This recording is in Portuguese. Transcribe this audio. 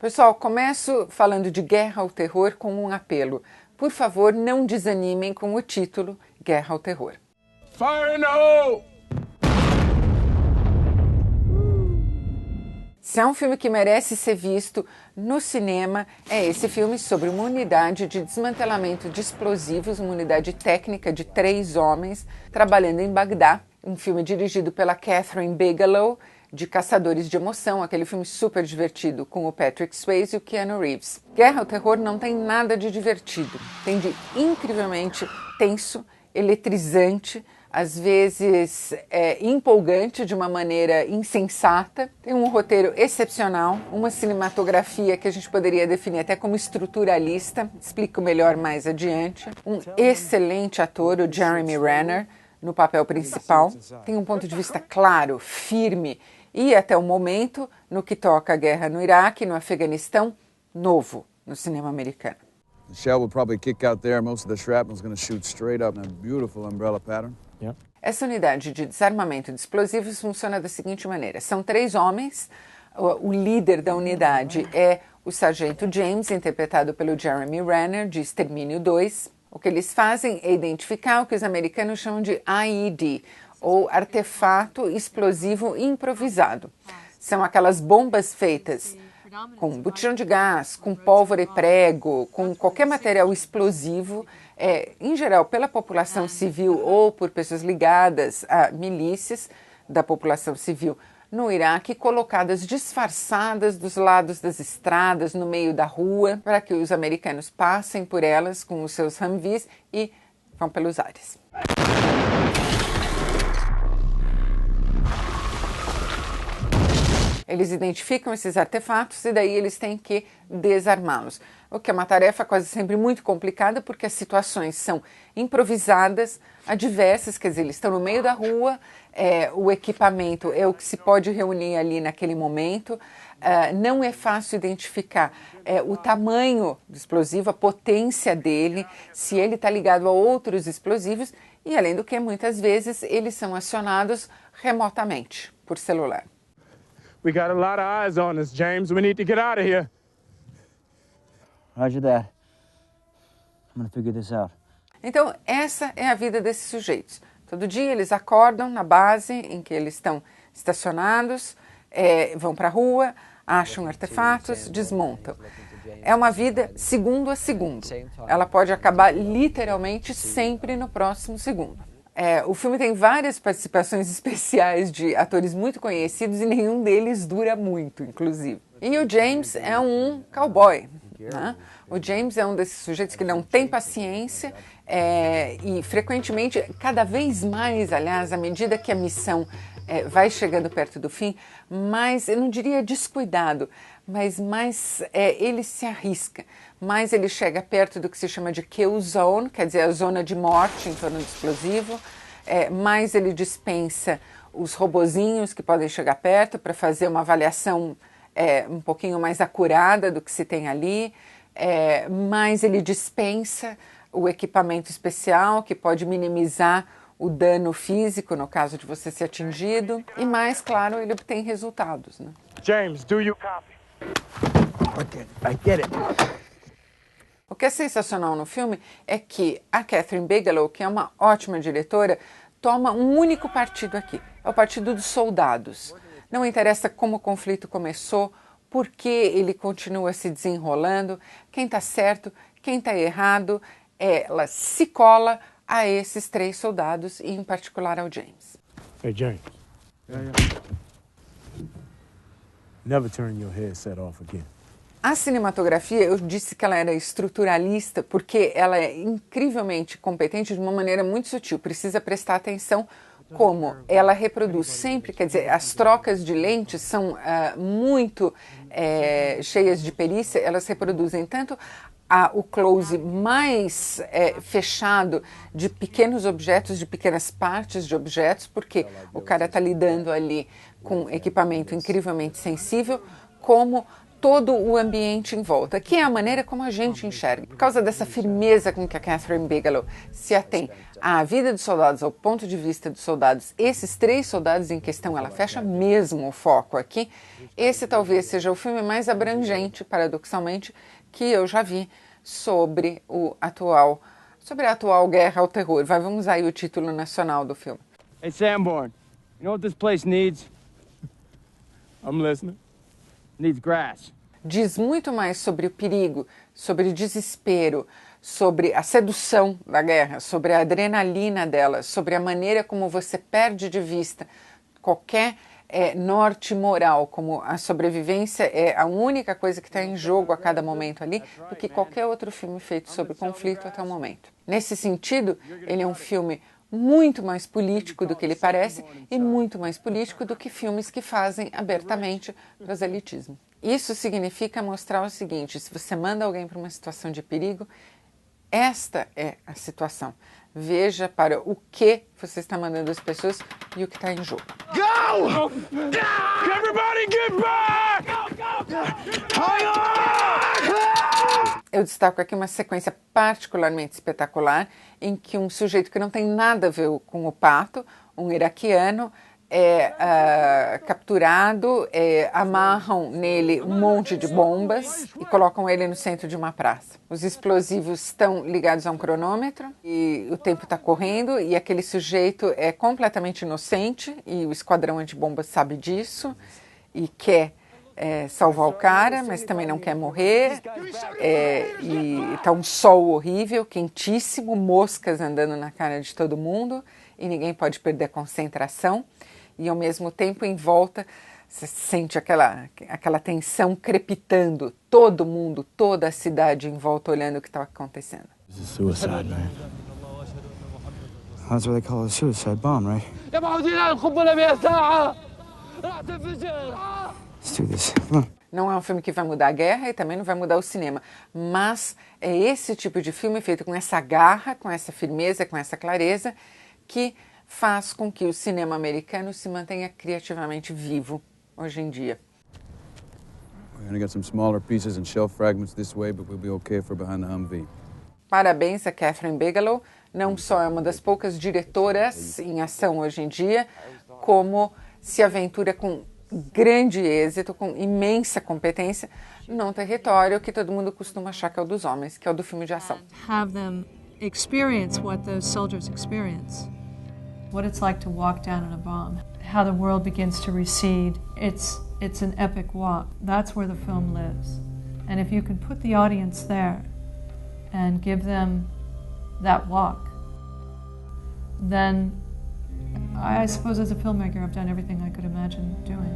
Pessoal, começo falando de Guerra ao Terror com um apelo. Por favor, não desanimem com o título Guerra ao Terror. Fire in the hole! Se é um filme que merece ser visto no cinema, é esse filme sobre uma unidade de desmantelamento de explosivos, uma unidade técnica de 3 homens trabalhando em Bagdá. Um filme dirigido pela Kathryn Bigelow, de Caçadores de Emoção, aquele filme super divertido com o Patrick Swayze e o Keanu Reeves. Guerra ao Terror não tem nada de divertido, tem de incrivelmente tenso, eletrizante, às vezes empolgante de uma maneira insensata. Tem um roteiro excepcional, uma cinematografia que a gente poderia definir até como estruturalista, explico melhor mais adiante. Um excelente ator, o Jeremy Renner, no papel principal. Tem um ponto de vista claro, firme e, até o momento, no que toca à guerra no Iraque e no Afeganistão, novo no cinema americano. The shell will probably kick out there. Most of the shrapnel is going to shoot straight up in a beautiful umbrella pattern. Yeah. Essa unidade de desarmamento de explosivos funciona da seguinte maneira. São 3 homens, o líder da unidade é o sargento James, interpretado pelo Jeremy Renner, de Extermínio 2. O que eles fazem é identificar o que os americanos chamam de IED, ou artefato explosivo improvisado. São aquelas bombas feitas com botijão de gás, com pólvora e prego, com qualquer material explosivo, em geral pela população civil ou por pessoas ligadas a milícias da população civil no Iraque, colocadas disfarçadas dos lados das estradas, no meio da rua, para que os americanos passem por elas com os seus Humvees e vão pelos ares. Eles identificam esses artefatos e daí eles têm que desarmá-los. O que é uma tarefa quase sempre muito complicada, porque as situações são improvisadas, adversas, quer dizer, eles estão no meio da rua, o equipamento é o que se pode reunir ali naquele momento, não é fácil identificar o tamanho do explosivo, a potência dele, se ele está ligado a outros explosivos e, além do que, muitas vezes eles são acionados remotamente por celular. We got a lot of eyes on us, James. We need to get out of here. Roger that. I'm gonna figure this out. Então, essa é a vida desses sujeitos. Todo dia eles acordam na base em que eles estão estacionados, vão para a rua, acham artefatos, desmontam. É uma vida segundo a segundo. Ela pode acabar literalmente sempre no próximo segundo. O filme tem várias participações especiais de atores muito conhecidos e nenhum deles dura muito, inclusive. E o James é um cowboy, né? O James é um desses sujeitos que não tem paciência e frequentemente, cada vez mais, aliás, à medida que a missão vai chegando perto do fim, mais, eu não diria descuidado, mas mais ele se arrisca, mais ele chega perto do que se chama de kill zone, quer dizer, a zona de morte em torno do explosivo, mais ele dispensa os robozinhos que podem chegar perto para fazer uma avaliação um pouquinho mais acurada do que se tem ali, mais ele dispensa o equipamento especial que pode minimizar o dano físico no caso de você ser atingido, e mais, claro, ele obtém resultados, né? James, do you copy? I get it. O que é sensacional no filme é que a Kathryn Bigelow, que é uma ótima diretora, toma um único partido aqui, é o partido dos soldados. Não interessa como o conflito começou, por que ele continua se desenrolando, quem está certo, quem está errado, ela se cola a esses 3 soldados e, em particular, ao James. Hey, James. Never turn your headset off again. A cinematografia, eu disse que ela era estruturalista porque ela é incrivelmente competente de uma maneira muito sutil. Precisa prestar atenção como ela reproduz sempre, quer dizer, as trocas de lentes são muito cheias de perícia, elas reproduzem tanto o close mais fechado de pequenos objetos, de pequenas partes de objetos, porque o cara está lidando ali com equipamento incrivelmente sensível, como todo o ambiente em volta, que é a maneira como a gente enxerga. Por causa dessa firmeza com que a Kathryn Bigelow se atém à vida dos soldados, ao ponto de vista dos soldados, esses 3 soldados em questão, ela fecha mesmo o foco aqui. Esse talvez seja o filme mais abrangente, paradoxalmente, que eu já vi sobre a atual guerra ao terror. Vamos usar aí o título nacional do filme. Hey, Sanborn, you know what this place needs? I'm listening. Needs grass. Diz muito mais sobre o perigo, sobre o desespero, sobre a sedução da guerra, sobre a adrenalina dela, sobre a maneira como você perde de vista qualquer norte moral, como a sobrevivência é a única coisa que está em jogo a cada momento ali, do que qualquer outro filme feito sobre conflito até o momento. Nesse sentido, ele é um filme muito mais político do que ele parece e muito mais político do que filmes que fazem abertamente proselitismo. Isso significa mostrar o seguinte: se você manda alguém para uma situação de perigo, esta é a situação. Veja para o que você está mandando as pessoas e o que está em jogo. Go! Everybody get back! Eu destaco aqui uma sequência particularmente espetacular em que um sujeito que não tem nada a ver com o pato, um iraquiano, é capturado, amarram nele um monte de bombas e colocam ele no centro de uma praça. Os explosivos estão ligados a um cronômetro e o tempo está correndo e aquele sujeito é completamente inocente e o esquadrão antibombas sabe disso e quer salvar o cara, mas também não quer morrer, e está um sol horrível, quentíssimo, moscas andando na cara de todo mundo e ninguém pode perder a concentração. E ao mesmo tempo em volta você sente aquela tensão crepitando, todo mundo, toda a cidade em volta olhando o que estava acontecendo. This is suicide, man. That's what they call a suicide bomb, right? Let's do this. Come on. Não é um filme que vai mudar a guerra e também não vai mudar o cinema, mas é esse tipo de filme feito com essa garra, com essa firmeza, com essa clareza, que faz com que o cinema americano se mantenha criativamente vivo hoje em dia. We're gonna get some smaller pieces and shell fragments this way, but we'll be okay if we're behind the Humvee. Parabéns a Kathryn Bigelow, não só é uma das poucas diretoras em ação hoje em dia, como se aventura com grande êxito, com imensa competência, num território que todo mundo costuma achar que é o dos homens, que é o do filme de ação. Have them experience what those soldiers experience. What it's like to walk down in a bomb. How the world begins to recede. It's an epic walk. That's where the film lives. And if you can put the audience there and give them that walk, then I suppose as a filmmaker I've done everything I could imagine doing.